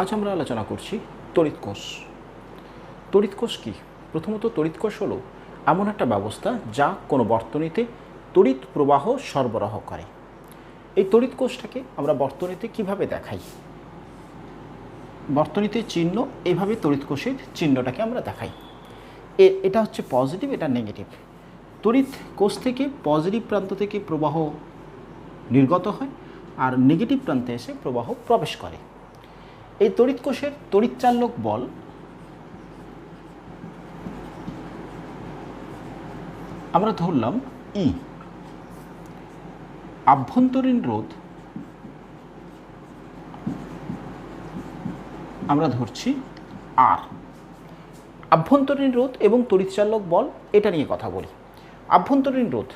আজ আমরা আলোচনা করছি তড়িৎ কোষ। তড়িৎ কোষ কী? প্রথমত তড়িৎ কোষ হলো এমন একটা ব্যবস্থা যা কোনো বর্তনীতে তড়িৎ প্রবাহ সরবরাহ করে। এই তড়িৎ কোষটাকে আমরা বর্তনীতে কিভাবে দেখাই? বর্তনীতে চিহ্ন, এইভাবে তড়িৎ কোষের চিহ্নটাকে আমরা দেখাই। এটা হচ্ছে পজিটিভ, এটা নেগেটিভ। তড়িৎ কোষ থেকে পজিটিভ প্রান্ত থেকে প্রবাহ নির্গত হয় আর নেগেটিভ প্রান্তে এসে প্রবাহ প্রবেশ করে। এই তড়িৎ কোষের তড়িৎচালক বল আমরা ধরলাম ই, আভ্যন্তরীণ রোধ আমরা ধরছি আর। আভ্যন্তরীণ রোধ এবং তড়িৎচালক বল এটা নিয়ে কথা বলি। আভ্যন্তরীণ রোধ,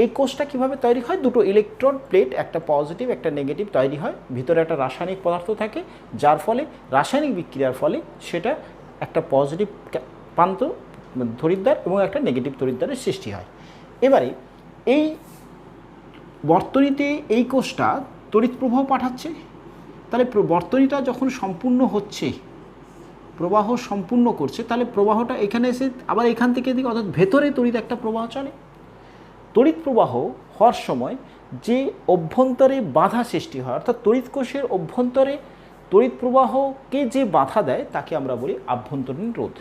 এই কোষটা কিভাবে তৈরি হয়? দুটো ইলেকট্রোড প্লেট, একটা পজিটিভ একটা নেগেটিভ তৈরি হয়। ভিতরে একটা রাসায়নিক পদার্থ থাকে, যার ফলে রাসায়নিক বিক্রিয়ার ফলে সেটা একটা পজিটিভ প্রান্ত তড়িৎদ্বার এবং একটা নেগেটিভ তড়িৎদ্বারের সৃষ্টি হয়। এবারে এই বর্তনীতে এই কোষটা তড়িৎ প্রবাহ পাঠাচ্ছে। তাহলে বর্তনীটা যখন সম্পূর্ণ হচ্ছে, প্রবাহ সম্পূর্ণ করছে, তাহলে প্রবাহটা এখানে এসে আবার এখান থেকে এদিকে, অর্থাৎ ভেতরে তড়িৎ একটা প্রবাহ চলে। তড়িৎ প্রবাহ হওয়ার সময় যে অভ্যন্তরে বাধা সৃষ্টি হয়, অর্থাৎ তড়িৎ কোষের অভ্যন্তরে তড়িৎ প্রবাহকে যে বাধা দেয় তাকে আমরা বলি আভ্যন্তরীণ রোধ।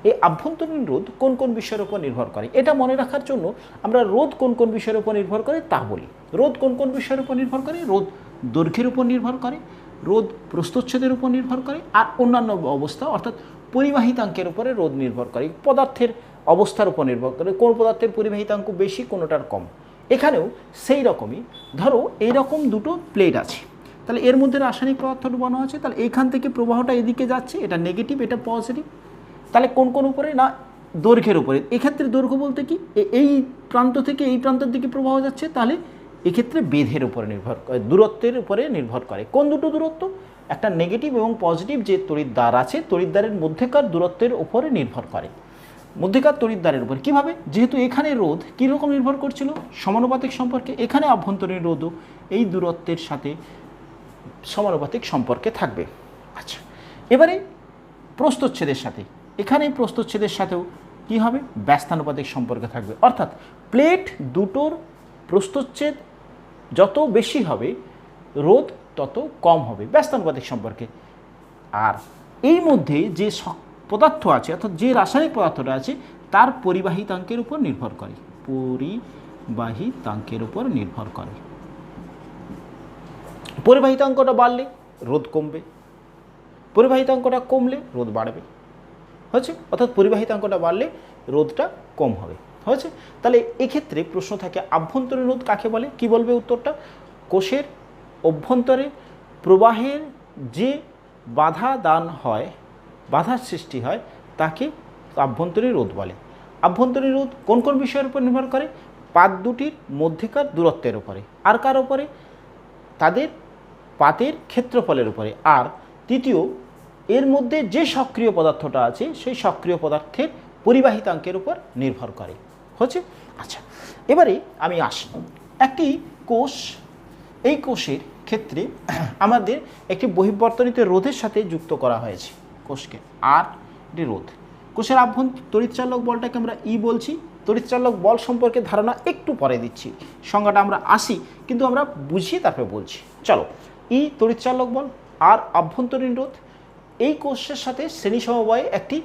এই আভ্যন্তরীণ রোধ কোন কোন বিষয়ের উপর নির্ভর করে এটা মনে রাখার জন্য আমরা রোধ কোন কোন বিষয়ের উপর নির্ভর করে তা বলি। রোধ কোন কোন বিষয়ের উপর নির্ভর করে? রোধ দৈর্ঘ্যের উপর নির্ভর করে, রোধ প্রস্থচ্ছেদের উপর নির্ভর করে, আর অন্যান্য অবস্থা অর্থাৎ পরিবাহিতাঙ্কের উপরে রোধ নির্ভর করে। পদার্থের অবস্থার উপর নির্ভর করে, কোন পদার্থের পরিবাহিতাঙ্ক বেশি, কোনোটার কম। এখানেও সেই রকমই, ধরো এইরকম দুটো প্লেট আছে, তাহলে এর মধ্যে রাসায়নিক পদার্থ ডুবানো আছে, তাহলে এইখান থেকে প্রবাহটা এদিকে যাচ্ছে, এটা নেগেটিভ এটা পজিটিভ। তাহলে কোন কোন উপরে? না, দৈর্ঘ্যের উপরে। এক্ষেত্রে দৈর্ঘ্য বলতে কি, এই প্রান্ত থেকে এই প্রান্তের দিকে প্রবাহ যাচ্ছে, তাহলে এক্ষেত্রে বেধের উপরে নির্ভর করে, দূরত্বের উপরে নির্ভর করে। কোন দুটো দূরত্ব? একটা নেগেটিভ এবং পজিটিভ যে তড়িৎদ্বার আছে, তড়িৎদ্বারের মধ্যেকার দূরত্বের উপরে নির্ভর করে, মধ্যেকার তড়িৎদ্বারের উপর। কীভাবে? যেহেতু এখানে রোধ কীরকম নির্ভর করছিল? সমানুপাতিক সম্পর্কে। এখানে আভ্যন্তরীণ রোধও এই দূরত্বের সাথে সমানুপাতিক সম্পর্কে থাকবে। আচ্ছা, এবারে প্রস্থচ্ছেদের সাথে, এখানে প্রস্থচ্ছেদের সাথেও কী হবে? ব্যস্তানুপাতিক সম্পর্কে থাকবে। অর্থাৎ প্লেট দুটোর প্রস্থচ্ছেদ যত বেশি হবে, রোধ তত কম হবে, ব্যস্তানুপাতিক সম্পর্কে। আর এই মধ্যে যে পদার্থ আছে, অর্থাৎ যে রাসায়নিক পদার্থটা আছে, তার পরিবাহিতাঙ্কের উপর নির্ভর করে, পরিবাহিতাঙ্কের উপর নির্ভর করে। পরিবাহিতাঙ্কটা বাড়লে রোধ কমবে, পরিবাহিতাঙ্কটা কমলে রোধ বাড়বে, হয়েছে? অর্থাৎ পরিবাহিতাঙ্কটা বাড়লে রোধটা কম হবে, হয়েছে? তাহলে এক্ষেত্রে প্রশ্ন থাকে আভ্যন্তরীণ রোধ কাকে বলে? কি বলবে উত্তরটা? কোষের অভ্যন্তরে প্রবাহের যে বাধা দান হয়, বাধার সৃষ্টি হয়, তাকে আভ্যন্তরীণ রোধ বলে। আভ্যন্তরীণ রোধ কোন কোন বিষয়ের উপর নির্ভর করে? পাত দুটির মধ্যেকার দূরত্বের উপরে। আর কার উপরে? তাদের পাতের ক্ষেত্রফলের উপরে। আর তৃতীয়, এর মধ্যে যে সক্রিয় পদার্থটা আছে সেই সক্রিয় পদার্থের পরিবাহিতাঙ্কের উপর নির্ভর করে, হচ্ছে? আচ্ছা, এবারে আমি আসি একটি কোষ। এই কোষের ক্ষেত্রে আমাদের একটি বহির্বর্তনীতে রোধের সাথে যুক্ত করা হয়েছে কোষকে, আর এটি রোধ। কোষের আভ্যন্তরীণ তড়িৎচালক বলটাকে আমরা ই বলছি। তড়িৎচালক বল সম্পর্কে ধারণা একটু পরে দিচ্ছি, সংজ্ঞাটা আমরা আসি, কিন্তু আমরা বুঝিয়ে তারপরে বলছি। চলো, ই তড়িৎচালক বল, আর আভ্যন্তরীণ রোধ। এই কোষের সাথে শ্রেণী সমবায়ে একটি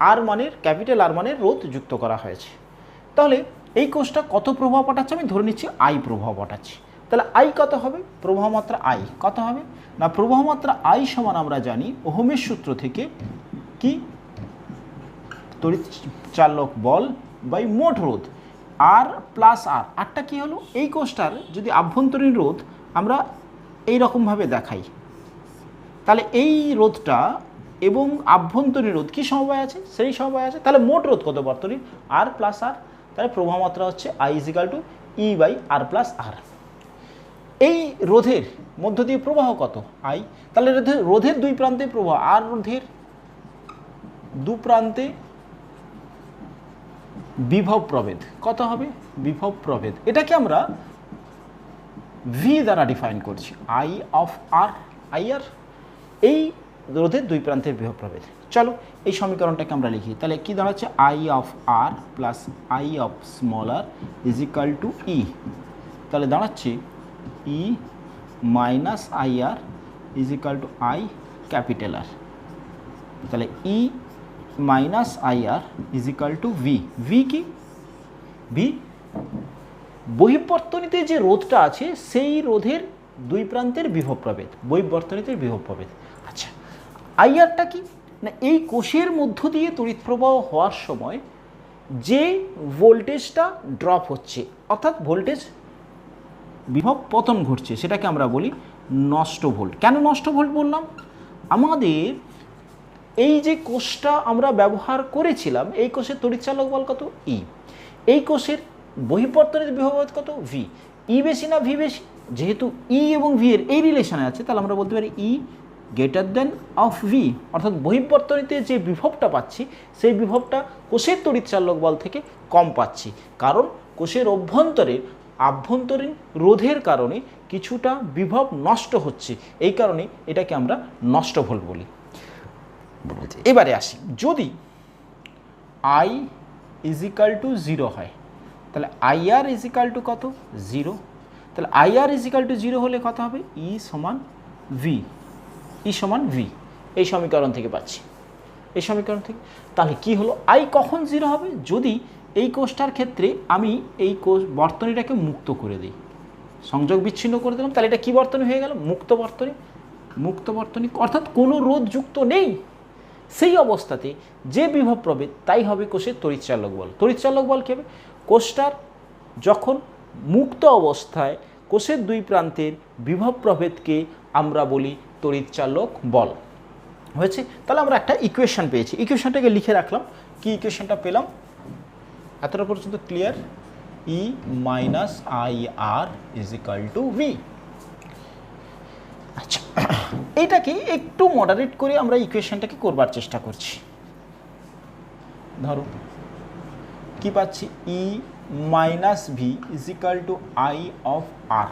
আর মানের, ক্যাপিটাল আর মানের রোধ যুক্ত করা হয়েছে। তাহলে এই কোষটা কত প্রবাহ পাঠাচ্ছে? আমি ধরে নিচ্ছি আই প্রবাহ পাঠাচ্ছি। তাহলে আই কত হবে? প্রবাহ মাত্রা আই কত হবে? না, প্রবাহ মাত্রা আই সমান আমরা জানি ওহমের সূত্র থেকে কি, তড়িৎচালক বল বাই মোট রোধ, আর প্লাস আর। আরটা কী হলো? এই কোষটার যদি আভ্যন্তরীণ রোধ আমরা এই রকমভাবে দেখাই, তাহলে এই রোধটা এবং আভ্যন্তরীণ রোধ কী সমবায় আছে? সেই সমবায় আছে। তাহলে মোট রোধ কত বর্তনীর? R plus R. তাহলে প্রবাহ মাত্রা হচ্ছে I is equal to E by R plus R. এই রোধের মধ্য দিয়ে প্রবাহ কত? আই। তাহলে রোধের দুই প্রান্তে প্রবাহ, আর রোধের দু প্রান্তে বিভব প্রভেদ কত হবে? বিভব প্রভেদ। এটাকে আমরা ভি দ্বারা ডিফাইন করছি, আই অফ আর, আই আর। এই রোধের দুই প্রান্তের বিভব প্রভেদ। চলো এই সমীকরণটাকে আমরা লিখি। তাহলে কি দাঁড়াচ্ছে, I of R plus I of small r is equal to E. তাহলে দাঁড়াচ্ছে E minus I R is equal to I capital R. তাহলে E minus I R is equal to V. V কি? V বহিঃবর্তনীতে যে রোধটা আছে সেই রোধের দুই প্রান্তের বিভব প্রভেদ, বহিঃবর্তনীতে বিভব প্রভেদ। আচ্ছা, আইআরটা কি না, এই কোষের মধ্য দিয়ে তড়িৎ প্রবাহ হওয়ার সময় যে ভোল্টেজটা ড্রপ হচ্ছে, অর্থাৎ ভোল্টেজ বিভব পতন ঘটছে, সেটাকে আমরা বলি নষ্ট ভোল্ট। কেন নষ্ট ভোল্ট বললাম? আমাদের এই যে কোষটা আমরা ব্যবহার করেছিলাম, এই কোষের তড়িৎচালক বল কত? ই। এই কোষের বহিঃবর্তনীর বিভব কত? ভি। ই বেশি না ভি বেশি? যেহেতু ই এবং ভি এর এই রিলেশনে আছে, তাহলে আমরা বলতে পারি ই গ্রেটার দেন অফ ভি, অর্থাৎ বহিঃবর্তনীতে যে বিভবটা পাচ্ছি সেই বিভবটা কোষের তড়িৎচালক বল থেকে কম পাচ্ছি, কারণ কোষের আভ্যন্তরীণ রোধের কারণে কিছুটা বিভব নষ্ট হচ্ছে। এই কারণে এটাকে আমরা নষ্ট ভোল্ট বলি। এবারে আসি, যদি আই ইজ ইকাল টু 0 হয়, তাহলে আইআর ইজ ইকাল টু কত? 0। তাহলে আইআর ইজ ইকাল টু 0 হলে কত হবে? ই সমান ভি। ই সমান ভি, এই সমীকরণ থেকে পাচ্ছি, এই সমীকরণ থেকে। তাহলে কি হলো, আই কখন 0 হবে? যদি এই কোষটার ক্ষেত্রে আমি এই কোষ বর্তনীটাকে মুক্ত করে দিই, সংযোগ বিচ্ছিন্ন করে দিলাম, তাহলে এটা কি বর্তনী হয়ে গেল? মুক্ত বর্তনী। মুক্ত বর্তনী অর্থাৎ কোনো রোধ যুক্ত নেই। সেই অবস্থাতে যে বিভব প্রভেদ তাই হবে কোষের তড়িৎচালক বল। তড়িৎচালক বল কী হবে? কোষটার যখন মুক্ত অবস্থায় কোষের দুই প্রান্তের বিভব প্রভেদকে আমরা বলি তড়িৎচালক বল। হয়েছে? তাহলে আমরা একটা ইকুয়েশন পেয়েছি, ইকুয়েশনটাকে লিখে রাখলাম। কি ইকুয়েশনটা পেলাম? এতটা পর্যন্ত clear? E minus I R is equal to V. আচ্ছা, এইটাকে একটু মডারেট করে আমরা ইকুয়েশনটাকে করবার চেষ্টা করছি। ধরো কি পাচ্ছি, E minus V is equal to I of R.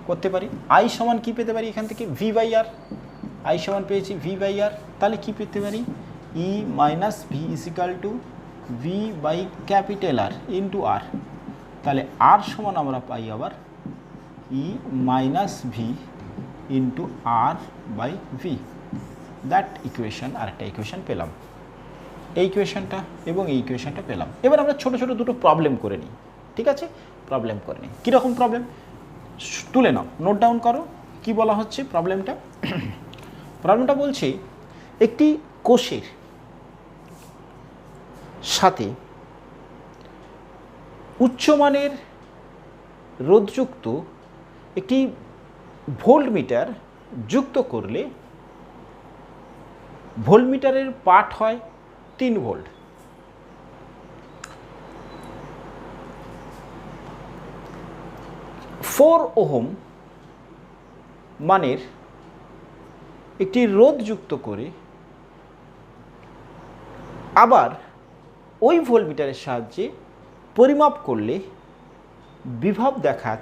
করতে পারি আই সমান কি পেতে পারি এখান থেকে? V by R. আই সমান পেয়েছি ভি বাই আর, তাহলে কি পেতে পারি? E minus V is equal to V by capital R into R. তাহলে আর সমান আমরা পাই আবার E minus V into R by V. That equation, আর একটা ইকুয়েশন পেলাম, এই ইকুয়েশনটা এবং এই ইকুয়েশনটা পেলাম। এবার আমরা ছোট ছোট দুটো প্রবলেম করে নিই, ঠিক আছে? প্রবলেম করে নিই। কীরকম প্রবলেম তুলে নাও, নোট ডাউন করো। কি বলা হচ্ছে প্রবলেমটা? প্রবলেমটা বলছে একটি কোষের সাথে উচ্চমানের রোধযুক্ত একটি ভোল্টমিটার যুক্ত করলে ভোল্টমিটারের পাঠ হয় 3 ভোল্ট। ফোর ওহম মানের একটি রোধ যুক্ত করে আবার ওই ভোল্টমিটারের সাহায্যে পরিমাপ করলে বিভব দেখাত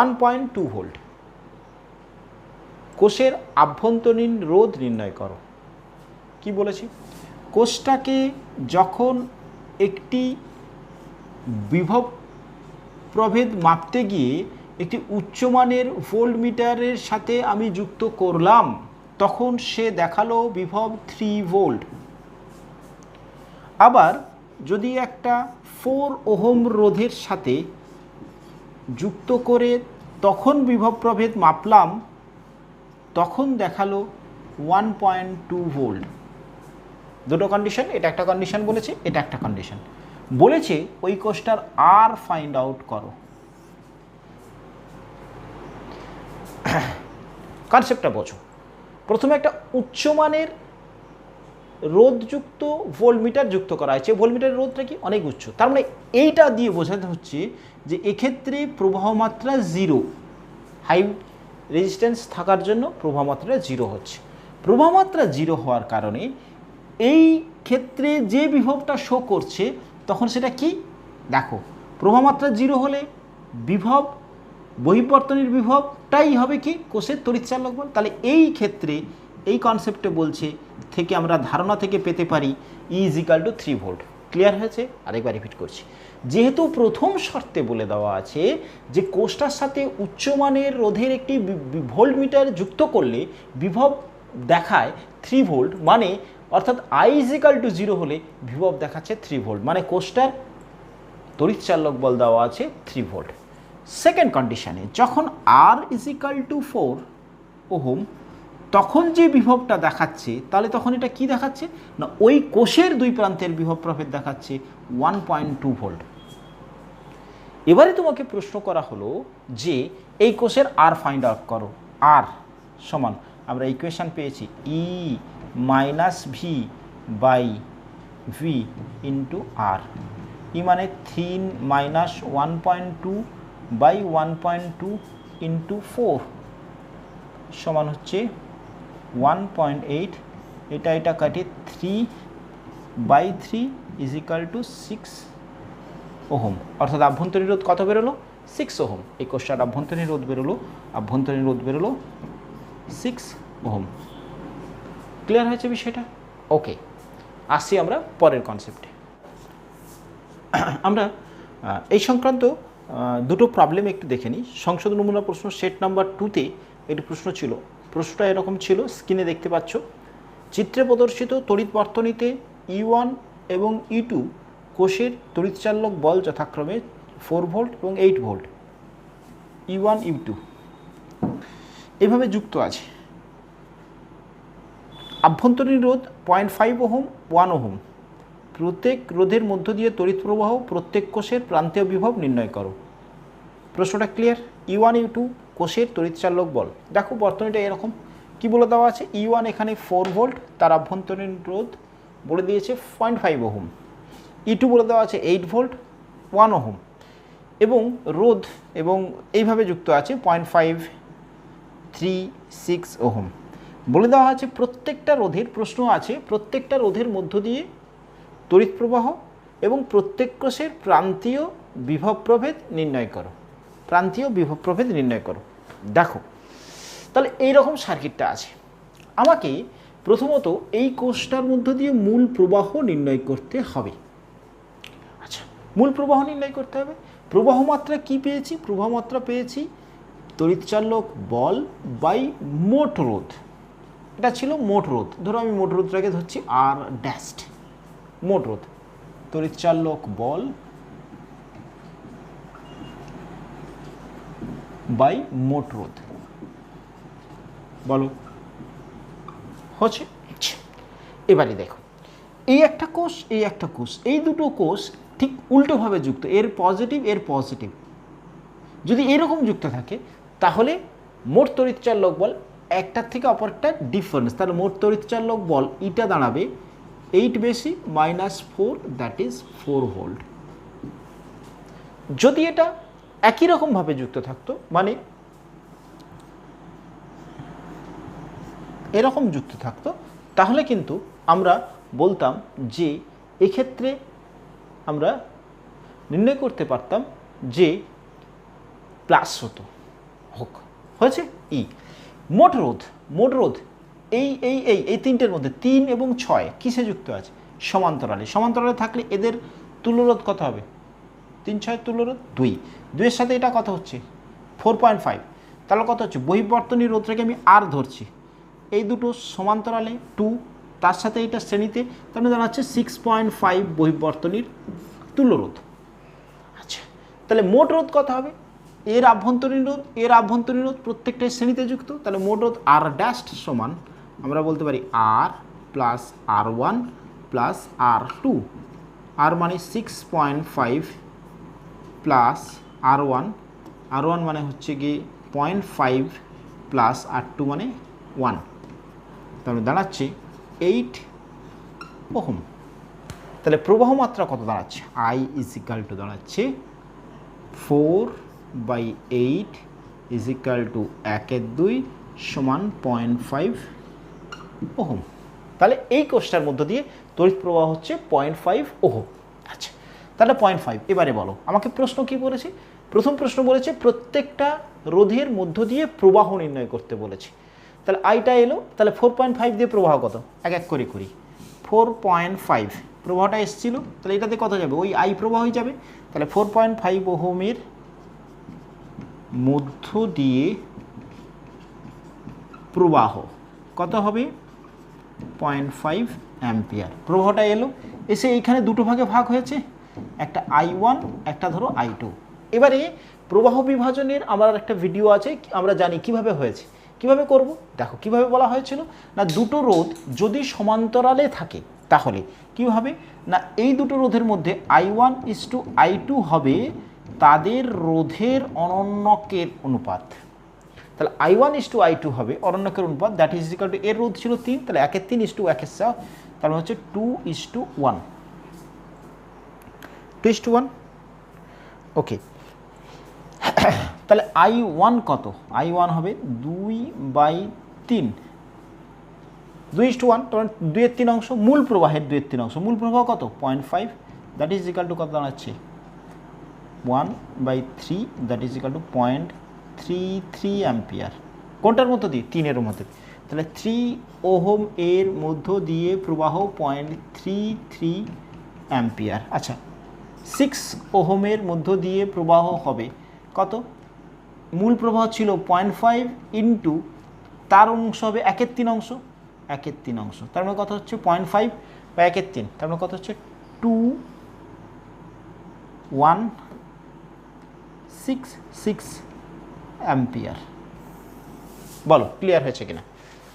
1.2 ভোল্ট। কোষের আভ্যন্তরীণ রোধ নির্ণয় করো। কি বলেছি? কোষটাকে যখন একটি বিভব প্রভেদ মাপতে গিয়ে একটি উচ্চমানের ভোল্টমিটারের সাথে আমি যুক্ত করলাম, তখন সে দেখালো বিভব 3 ভোল্ট। আবার যদি একটা 4 ওহম রোধের সাথে যুক্ত করে তখন বিভব প্রভেদ মাপলাম, তখন দেখালো 1.2 ভোল্ট। দুটো কন্ডিশন, এটা একটা কন্ডিশন বলেছে, এটা একটা কন্ডিশন বলেছে। ওই কোষটার আর ফাইন্ড আউট করো। কনসেপ্টটা বোঝো। প্রথমে একটা উচ্চমানের রোধযুক্ত ভোল্টমিটার যুক্ত করা হয়েছে। ভোল্টমিটারের রোধটা কি? অনেক উচ্চ। তার মানে এইটা দিয়ে বোঝাতে হচ্ছে যে এক্ষেত্রে প্রবাহ মাত্রা 0, হাই রেজিস্ট্যান্স থাকার জন্য প্রবাহ মাত্রা 0 হচ্ছে। প্রবাহ মাত্রা 0 হওয়ার কারণে এই ক্ষেত্রে যে বিভবটা শো করছে তখন সেটা কি? দেখো, প্রবাহ মাত্রা 0 হলে বিভব, বহিঃবর্তনীর বিভবটাই হবে কি? কোষের তড়িৎচালক বল। তাহলে এই ক্ষেত্রে এই কনসেপ্টে বলছে থেকে আমরা ধারণা থেকে পেতে পারি E is equal to 3 volt. Clear হয়েছে? আরেকবার রিপিট করছি, যেহেতু প্রথম শর্তে বলে দেওয়া আছে যে কোষটার সাথে উচ্চমানের রোধের একটি ভোল্ট মিটার যুক্ত করলে বিভব দেখায় 3 ভোল্ট, মানে অর্থাৎ আই ইজ ইকাল টু 0 হলে বিভব দেখাচ্ছে 3 ভোল্ট, মানে কোষটার তড়িৎ চালক বল দেওয়া আছে 3 ভোল্ট। সেকেন্ড কন্ডিশনে যখন আর ইজ ইকাল টু 4 ওহম, তখন যে বিভবটা দেখাচ্ছে তাহলে তখন এটা কি দেখাচ্ছে না ওই কোষের দুই প্রান্তের বিভব প্রভেদ দেখাচ্ছে 1.2 ভোল্ট। এবারে তোমাকে প্রশ্ন করা হলো যে এই কোষের আর ফাইন্ড আউট করো। আর সমান আমরা ইকুয়েশন পেয়েছি E minus V by V into R. E মানে 3 মাইনাস 1.2 বাই 1.2 ইন্টু 4 সমান হচ্ছে 1.8। এটা কাটি 3/3 ইজ ইকাল টু 6 ওহম, অর্থাৎ আভ্যন্তরীণ রোধ কত বেরোলো? 6 ওহম। এই কোষটার আভ্যন্তরীণ রোধ বেরোলো 6 ওহম। ক্লিয়ার হয়েছে বিষয়টা? ওকে, আসি আমরা পরের কনসেপ্টে। আমরা এই সংক্রান্ত দুটো প্রবলেম একটু দেখে নিই। সংশোধনমূলক প্রশ্ন সেট নাম্বার 2তে একটি প্রশ্ন ছিল। প্রশ্নটা এরকম ছিল, স্ক্রিনে দেখতে পাচ্ছ। চিত্রে প্রদর্শিত তড়িৎ বর্তনীতে E1 এবং E2 কোষের তড়িৎচালক বল যথাক্রমে 4 ভোল্ট এবং 8 ভোল্ট। E1 E2 এভাবে যুক্ত আছে। আভ্যন্তরীণ রোধ 0.5 ওহম 1 ওহম। প্রত্যেক রোধের মধ্য দিয়ে তড়িৎ প্রবাহ প্রত্যেক কোষের প্রান্তীয় বিভব নির্ণয় করো। প্রশ্নটা ক্লিয়ার? E1 E2 কোষের তড়িৎচালক বল। দেখো বর্তনীটা এরকম কি বলে দেওয়া আছে, E1 এখানে 4 ভোল্ট, তার আভ্যন্তরীণ রোধ বলে দিয়েছে 0.5 ওহম। E2 বলে দেওয়া আছে 8 ভোল্ট 1 ওহম, এবং রোধ এবং এইভাবে যুক্ত আছে 0.536 ওহম। বলে দেওয়া আছে প্রত্যেকটা রোধের, প্রশ্ন আছে প্রত্যেকটা রোধের মধ্য দিয়ে তড়িৎ প্রবাহ এবং প্রত্যেক কোষের প্রান্তীয় বিভব প্রভেদ নির্ণয় করো। দেখো তাহলে এইরকম সার্কিটটা আছে। আমাকে প্রথমত এই কোষটার মধ্য দিয়ে মূল প্রবাহ নির্ণয় করতে হবে। আচ্ছা, মূল প্রবাহ নির্ণয় করতে হবে। প্রবাহ মাত্রা কি পেয়েছি? প্রবাহ মাত্রা পেয়েছি তড়িৎচালক বল বাই মোট রোধ। এটা ছিল মোট রোধ। ধরো আমি মোট রোধটাকে ধরছি আর ড্যাস্ট। মোট রোধ তড়িৎচালক বল বাই মোট রোধ। বলো হচ্ছে? এবারে দেখো, এই একটা কোষ এই দুটো কোষ ঠিক উল্টোভাবে যুক্ত, এর পজিটিভ। যদি এরকম যুক্ত থাকে তাহলে মোট তড়িৎচালক বল একটার থেকে অপরটা ডিফারেন্স, তাহলে মোট তড়িৎচালক বল এটা দাঁড়াবে 8 বেশি -4, দ্যাট ইজ 4 ভোল্ট। যদি এটা একই রকমভাবে যুক্ত থাকতো, মানে এরকম যুক্ত থাকতো, তাহলে কিন্তু আমরা বলতাম যে এক্ষেত্রে আমরা নির্ণয় করতে পারতাম যে প্লাস হয়েছে ই। মোট রোধ এই তিনটের মধ্যে 3 এবং 6 কিসে যুক্ত আছে? সমান্তরালে থাকলে এদের তুল্যরোধ কত হবে? 3 6 তুল্যরোধ 2। 2 এর সাথে এটা কত হচ্ছে? 4.5। তাহলে কত হচ্ছে? বহিঃবর্তনী রোধটাকে আমি আর ধরছি, এই দুটো সমান্তরালে 2, তার সাথে এটা শ্রেণীতে, তাহলে দাঁড়াচ্ছে 6.5 বহিঃবর্তনীর তুল্যরোধ। আচ্ছা, তাহলে মোট রোধ কত হবে? এর আভ্যন্তরীণ রোধ প্রত্যেকটাই শ্রেণীতে যুক্ত, তাহলে মোট রোধ আর ড্যাস্ট সমান আমরা বলতে পারি আর প্লাস R1 প্লাস R2। আর মানে 6.5 প্লাস R1 মানে হচ্ছে গিয়ে 0.5 প্লাস R2 মানে 1, তাহলে দাঁড়াচ্ছে 8 ওহম। তাহলে প্রবাহ মাত্রা কত দাঁড়াচ্ছে? I ইজ ইকাল টু দাঁড়াচ্ছে 4/8 ইজ ইকাল টু 1/2 সমান 0.5 ওহম। তাহলে এই কোষটার মধ্য দিয়ে তড়িৎ প্রবাহ হচ্ছে 0.5 ওহম। আচ্ছা, তাহলে 0.5। এবারে বলো আমাকে প্রশ্ন কি বলেছে? প্রথম প্রশ্ন বলেছে প্রত্যেকটা রোধের মধ্য দিয়ে প্রবাহ নির্ণয় করতে বলেছে। তাহলে আইটা এলো, তাহলে 4.5 দিয়ে প্রবাহ কত, এক এক করে করি। 4.5 প্রবাহটা এসেছিলো, তাহলে এটাতে কত যাবে, ওই আই প্রবাহই যাবে। তাহলে 4.5 ওহমের মধ্য দিয়ে প্রবাহ কত হবে, 0.5 অ্যাম্পিয়ার। প্রবাহটা এলো, এসে এইখানে দুটো ভাগে ভাগ হয়েছে, একটা I1, একটা ধরো I2। এবারে প্রবাহ বিভাজনের আমার একটা ভিডিও আছে, আমরা জানি কিভাবে হয়েছে। কিভাবে করব, দেখো কিভাবে বলা হয়েছিল না, দুটো রোধ যদি সমান্তরালে থাকে তাহলে কী হবে না, এই দুটো রোধের মধ্যে I1:I2 হবে তাদের রোধের অনন্যকের অনুপাত। তাহলে I1:I2 হবে অরণ্যকের অনুপাত, দ্যাট ইজ ইকুয়াল টু, এর রোধ ছিল 3, তাহলে 1/3:1/4, তার মানে হচ্ছে 2:1, 2:1। ওকে, তাহলে I1 কত, I1 হবে 2/3, 2:1, তখন 2/3 অংশ, মূল প্রবাহের 2/3 অংশ, মূল প্রবাহ কত 0.5, দ্যাট ইজ ইকুয়াল টু কত দাঁড়াচ্ছে 1/3, that is equal to 0.33 ampere. কোনটার মধ্য দিয়ে, 3-এর মধ্যে। তাহলে 3 ওহম এর মধ্য দিয়ে প্রবাহ 0.33 অ্যাম্পিয়ার। আচ্ছা, 6 ওহমের মধ্য দিয়ে প্রবাহ হবে কত, মূল প্রবাহ ছিল 0.5 ইন্টু তার অংশ হবে 1/3 অংশ, 1/3 অংশ, তার মানে কত হচ্ছে 0.5 বা 1/3, তার মানে কত হচ্ছে 2.166 অ্যাম্পিয়ার। বলো ক্লিয়ার হয়েছে কিনা।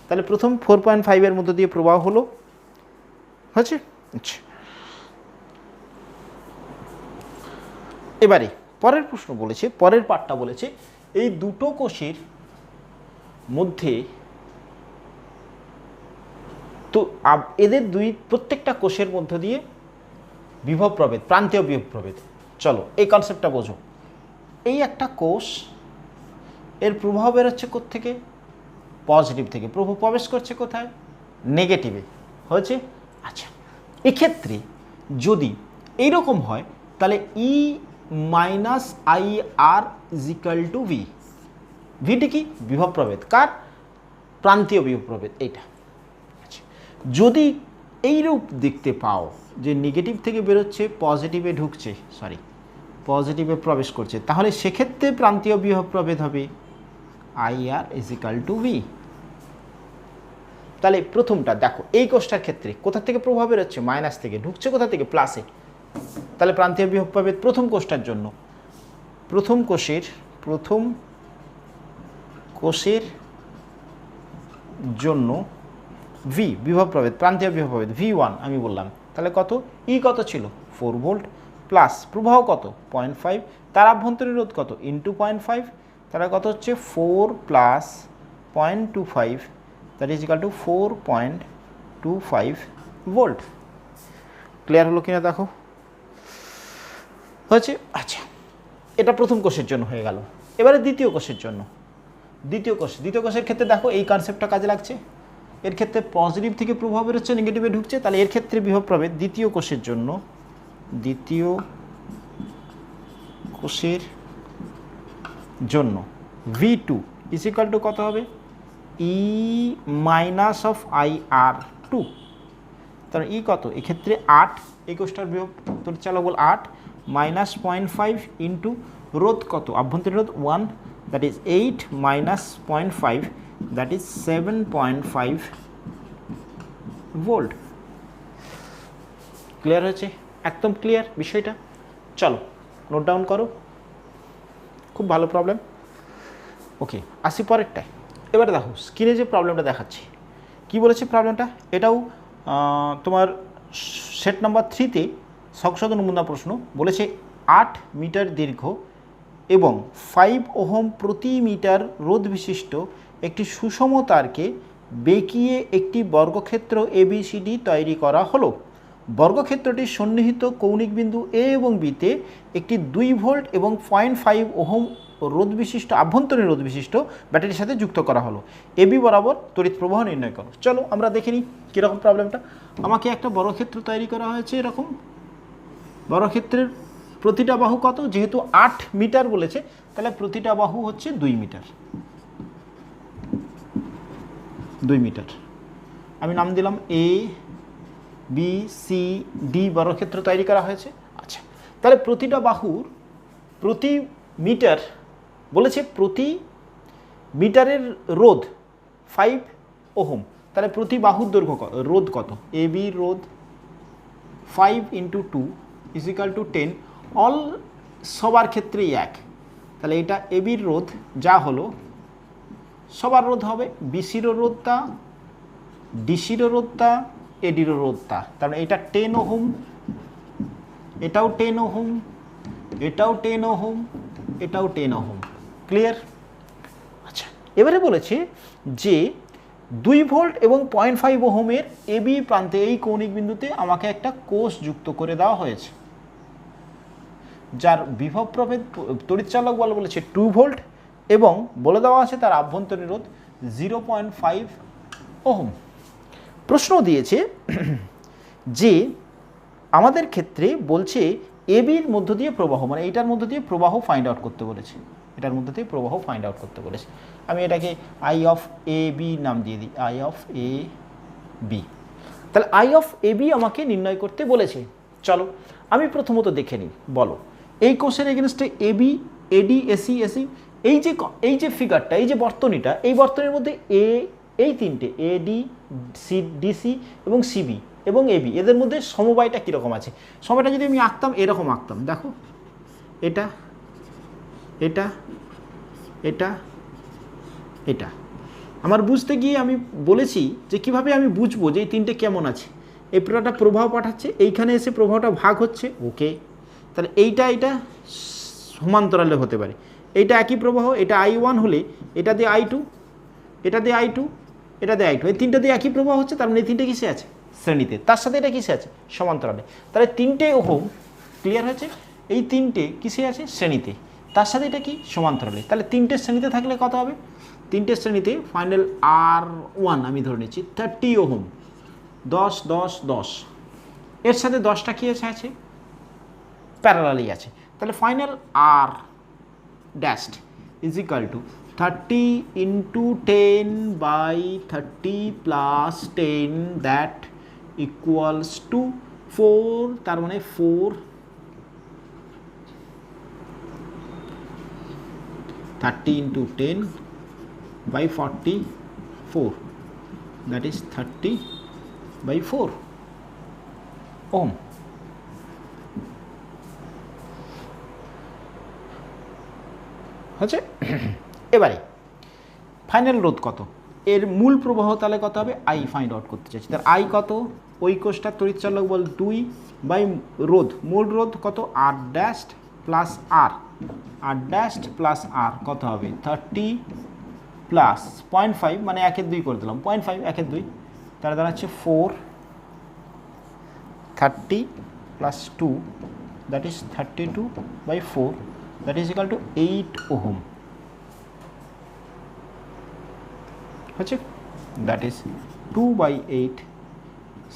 তাহলে প্রথম 4.5 এর মধ্য দিয়ে প্রবাহ হলো, হয়েছে। আচ্ছা, এবারে পরের প্রশ্ন বলেছে, পরের পার্টটা বলেছে, এই দুটো কোষের মধ্যে তো এদের প্রত্যেকটা কোষের মধ্য দিয়ে বিভব প্রভেদ, প্রান্তীয় বিভব প্রভেদ। চলো এই কনসেপ্টটা বোঝো। এই একটা কোষ, এর প্রবাহ বেরোচ্ছে কোত্থেকে, পজিটিভ থেকে, প্রবাহ প্রবেশ করছে কোথায়, নেগেটিভে, হয়েছে। আচ্ছা, এক্ষেত্রে যদি এইরকম হয় তাহলে E-IR = V। ভিটি কি, বিভব প্রভেদ, কার, প্রান্তীয় বিভব প্রভেদ, এইটা। আচ্ছা, যদি এইরূপ দেখতে পাও যে নেগেটিভ থেকে বেরোচ্ছে, পজিটিভে ঢুকছে, পজিটিভে প্রবেশ করছে, তাহলে সেক্ষেত্রে প্রান্তীয় বিভব প্রভেদ হবে IR = V। তাহলে প্রথমটা দেখো, এই কোষটার ক্ষেত্রে কোথা থেকে প্রভাব বেরোচ্ছে, মাইনাস থেকে, ঢুকছে কোথা থেকে, প্লাসে। তাহলে প্রান্তীয় বিভব প্রভেদ প্রথম কোষটার জন্য, প্রথম কোষের জন্য V বিভব প্রভেদ, প্রান্তীয় বিভব প্রভেদ V1 আমি বললাম। তাহলে কত, ই কত ছিল 4 ভোল্ট, প্লাস প্রবাহ কত 0.5, তার আভ্যন্তরীণ রোধ কত ইন্টু 0.5, তাহলে কত হচ্ছে 4 plus 0.25, that is equal to 4.25 volt. Clear হলো কিনা দেখো, হয়েছে। আচ্ছা, এটা প্রথম কোষের জন্য হয়ে গেল। এবারে দ্বিতীয় কোষের জন্য, দ্বিতীয় কোষের ক্ষেত্রে দেখো এই কনসেপ্টটা কাজে লাগছে। এর ক্ষেত্রে পজিটিভ থেকে প্রভাব বেরোচ্ছে, নেগেটিভে ঢুকছে, তাহলে এর ক্ষেত্রে বিভব প্রভেদ দ্বিতীয় কোষের জন্য, V2 = কত হবে, E-IR2। তাহলে ই কত, এক্ষেত্রে 8, এই কোষটার বিভব তড়িৎচালক বল 8 মাইনাস 0.5 ইন্টু রোধ কত, আভ্যন্তরীণ রোধ 1, that is 8 minus 0.5, that is 7.5 volt. Clear হয়েছে, একদম ক্লিয়ার বিষয়টা। চলো নোট ডাউন করো, খুব ভালো প্রবলেম। ওকে, আসি পরেরটায়। এবারে দেখো স্ক্রিনে যে প্রবলেমটা দেখাচ্ছি, কি বলেছে প্রবলেমটা, এটাও তোমার সেট নাম্বার 3-তে সংশোধন নমুনা প্রশ্ন। বলেছে 8 মিটার দীর্ঘ এবং 5 ওহম প্রতি মিটার রোধ বিশিষ্ট একটি সুষম তারকে বেঁকিয়ে একটি বর্গক্ষেত্র ABCD তৈরি করা হলো। বর্গক্ষেত্রটির সন্নিহিত কৌণিক বিন্দু A এবং Bতে একটি 2 ভোল্ট এবং 0.5 ওহম রোধ বিশিষ্ট, আভ্যন্তরীণ রোধ বিশিষ্ট ব্যাটারির সাথে যুক্ত করা হলো। AB বরাবর তড়িৎ প্রবাহ নির্ণয় করো। চলো আমরা দেখে নিই কীরকম প্রবলেমটা। আমাকে একটা বর্গক্ষেত্র তৈরি করা হয়েছে, এরকম বর্গক্ষেত্রের প্রতিটা বাহু কত, যেহেতু 8 মিটার বলেছে তাহলে প্রতিটা বাহু হচ্ছে 2 মিটার। 2 মিটার। আমি নাম দিলাম এ বি সি ডি বর্গক্ষেত্র তৈরি করা হয়েছে। আচ্ছা, তাহলে প্রতিটা বাহুর প্রতি মিটার বলেছে, প্রতি মিটারের রোধ 5 ওহম। তাহলে প্রতি বাহুর দৈর্ঘ্য রোধ কত? এ বি রোধ 5 × 2 = 10। অল সবার ক্ষেত্রেই এক। তাহলে এটা এ বির রোধ যা হলো সবার রোধ হবে, বিসিরও রোধটা, ডিসিরও রোধটা, এডিরও রোধটা। তার মানে এটা 10 ওহম, এটাও 10 ওহম, এটাও 10 ওহম, এটাও 10 ওহম। ক্লিয়ার? আচ্ছা, এবারে বলেছে যে 2 ভোল্ট এবং 0.5 ওহমের এবি প্রান্তে এই কৌণিক বিন্দুতে আমাকে একটা কোষ যুক্ত করে দেওয়া হয়েছে, যার বিভব প্রভেদ তড়িৎচালক বল বলেছে 2 ভোল্ট এবং বলে দেওয়া আছে তার আভ্যন্তরীণ রোধ 0.5 ওহম। প্রশ্ন দিয়েছে যে আমাদের ক্ষেত্রে বলছে এবির মধ্য দিয়ে প্রবাহ, মানে এইটার মধ্য দিয়ে প্রবাহ ফাইন্ড আউট করতে বলেছে, এটার মধ্য দিয়ে প্রবাহ ফাইন্ড আউট করতে বলেছে। আমি এটাকে আই অফ এ বি নাম দিয়ে দিই, আই অফ এ বি। তাহলে আই অফ এ বি আমাকে নির্ণয় করতে বলেছে। চলো আমি প্রথমত দেখে নিই। বলো এই কোষের এগেনস্টে A B, eddy, AC, AC, এই যে ফিগারটা, এই যে বর্তনীটা, এই বর্তনীর মধ্যে এই তিনটে এডি, সি, ডিসি এবং সিবি এবং এবি, এদের মধ্যে সমবায়টা কীরকম আছে? সময়টা যদি আমি আঁকতাম এরকম আঁকতাম, দেখো এটা এটা এটা এটা। আমার বুঝতে গিয়ে আমি বলেছি যে কিভাবে আমি বুঝবো যে এই তিনটে কেমন আছে। এই পুরোটা প্রবাহ পাঠাচ্ছে, এইখানে এসে প্রবাহটা ভাগ হচ্ছে, ওকে। তাহলে এইটা সমান্তরালে হতে পারে, এইটা একই প্রবাহ, এটা I1 হলে এটা দিয়ে I2, এটা দিয়ে I2, এটা দিয়ে I2, এই তিনটা দিয়ে একই প্রবাহ হচ্ছে। তার মানে এই তিনটে কিসে আছে? শ্রেণীতে। তার সাথে এটা কিসে আছে? সমান্তরালে। তাহলে 3টে ওহম, ক্লিয়ার হয়েছে? এই তিনটে কিসে আছে? শ্রেণীতে। তার সাথে এটা কি? সমান্তরালে। তাহলে 3টে শ্রেণীতে থাকলে কত হবে? 3টে শ্রেণীতে ফাইনাল R1 আমি ধরে নিচ্ছি 30 ওহম, 10 10 10, এর সাথে 10টা কি আছে? প্যারালালি আছে। তাহলে final R dashed = 30 × 10/30 + 10 that equals to 4। তার মানে 4 30 × 10/44, that is 30/4 ওহম। হচ্ছে। এবারে ফাইনাল রোধ কত? এর মূল প্রবাহ তাহলে কত হবে? আই ফাইন্ড আউট করতে চাইছি। তার আই কত? ওই কোষটার তড়িৎচালক বল 2/রোধ, মূল রোধ কত? R dashed plus R, R dashed plus R কত হবে? 30 প্লাস 0.5, মানে 1/2 করে দিলাম, 0.5 1/2, তাহলে দাঁড়াচ্ছে 4, 30 plus 2, that is 32/4, that is equal to 8 ohm. হচ্ছে, দ্যাট ইজ 2/8,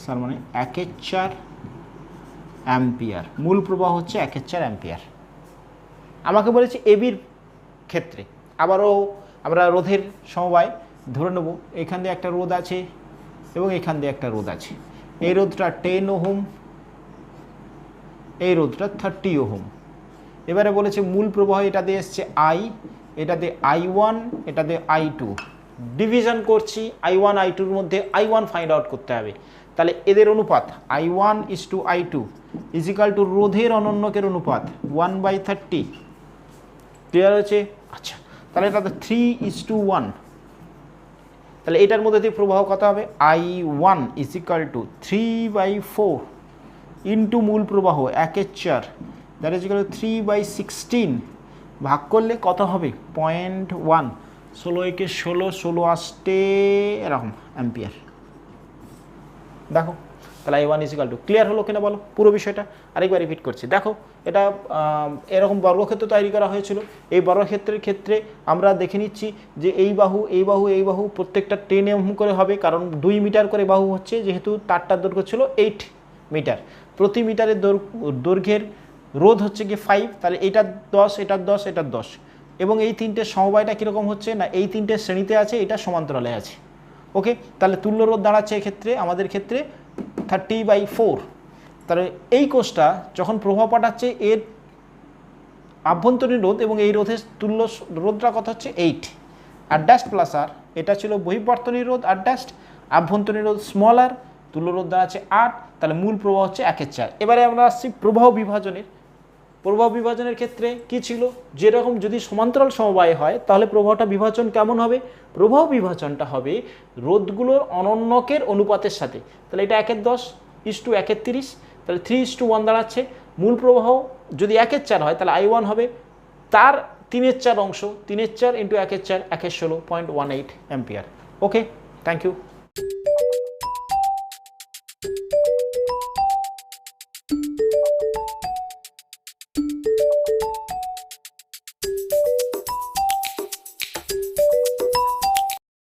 তার মানে 1/4 অ্যাম্পিয়ার। মূল প্রবাহ হচ্ছে 1/4 অ্যাম্পিয়ার। আমাকে বলেছে এবির ক্ষেত্রে আবারও আমরা রোধের সমবায় ধরে নেব। এখান দিয়ে একটা রোধ আছে এবং এখান দিয়ে একটা রোধ আছে। এই রোধটা 10 ওহম, এই রোধটা 30 ওহম। এবারে বলেছে মূল প্রবাহ এটা দিয়ে এসছে আই, এটা দিয়ে I1, এটা দিয়ে I2, ডিভিশন করছি I1 I2-র মধ্যে, I1 ফাইন্ড আউট করতে হবে। তাহলে এদের অনুপাত I1 = I2 = রোধের অনন্যকের অনুপাত 1/30। ক্লিয়ার হয়েছে? আচ্ছা, তাহলে এটা 3:1। তাহলে এটার মধ্যে দিয়ে প্রবাহ কত হবে? I1 = 3/4 ইন্টু মূল প্রবাহ 1/4, দ্যাট ইজ ইকুয়াল টু 3/16, ভাগ করলে কত হবে? 0.1, 16 × 16, 16 আসতে এরকম অ্যাম্পিয়ার। দেখো তাহলে I1 = ক্লিয়ার হলো কিনা বলো পুরো বিষয়টা? আরেকবার রিপিট করছি। দেখো এটা এরকম বর্গক্ষেত্র তৈরি করা হয়েছিল। এই বর্গক্ষেত্রের ক্ষেত্রে আমরা দেখে নিচ্ছি যে এই বাহু, এই বাহু, এই বাহু প্রত্যেকটা 10 ওহম করে হবে, কারণ 2 মিটার করে বাহু হচ্ছে, যেহেতু তারটার দৈর্ঘ্য ছিল 8 মিটার। প্রতি মিটারের দৈর্ঘ্যের রোধ হচ্ছে গিয়ে 5, তাহলে এটা 10, এটা 10, এটা 10, এবং এই তিনটে সমবায়টা কীরকম হচ্ছে না, এই তিনটে শ্রেণীতে আছে, এটা সমান্তরালে আছে। ওকে, তাহলে তুল্য রোধ দাঁড়াচ্ছে এক্ষেত্রে আমাদের ক্ষেত্রে 30/4। তাহলে এই কোষটা যখন প্রভাব পাঠাচ্ছে এর আভ্যন্তরীণ রোধ এবং এই রোধের তুল্য রোধটা কত হচ্ছে 8 আর ড্যাশ প্লাস আর, এটা ছিল বহিঃবর্তনীয় রোধ আর ড্যাশ, আভ্যন্তরীণ রোধ স্মল আর, তুল্য রোধ দাঁড়াচ্ছে 8, তাহলে মূল প্রবাহ হচ্ছে 1/4। এবারে আমরা আসছি প্রবাহ বিভাজনের। প্রবাহ বিভাজনের ক্ষেত্রে কি ছিল, যেরকম যদি সমান্তরাল সমবায় হয় তাহলে প্রবাহটা বিভাজন কেমন হবে, প্রবাহ বিভাজনটা হবে রোধগুলোর অনন্যকের অনুপাতের সাথে। তাহলে এটা 1/10:1/30, তাহলে 3:1 দাঁড়াচ্ছে। মূল প্রবাহ যদি 1/4 হয় তাহলে I1 হবে তার 3/4 অংশ, 3/4 × 1/4 1/16.18 অ্যাম্পিয়ার। Okay, thank you.